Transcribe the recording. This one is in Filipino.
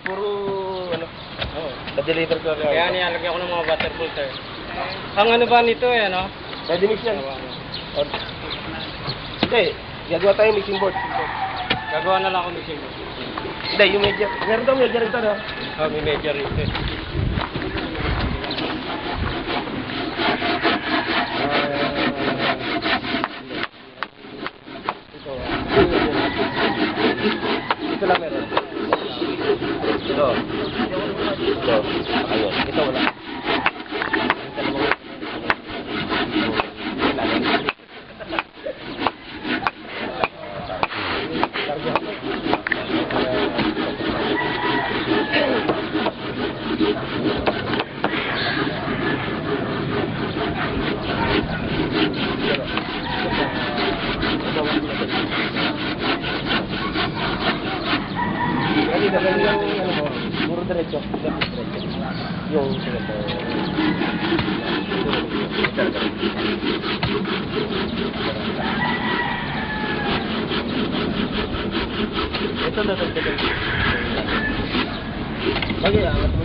Puro, ano, Oo. na-deliver ko agad. Kaya nilalagyan ko ng mga butter filter. Ang ano ba nito eh, ano? Ready mix yan. Or, hindi, gagawa tayo mixing board. Gagawa na lang ako ng single. Hindi, yung medyo, meron daw medyo rin na. Oh, may major rito. Ito lang meron. Ito. Ito. Ayun. Ito wala. Dali yung ano mo, puro diretso. Yung ito na. Bagay, angat mo.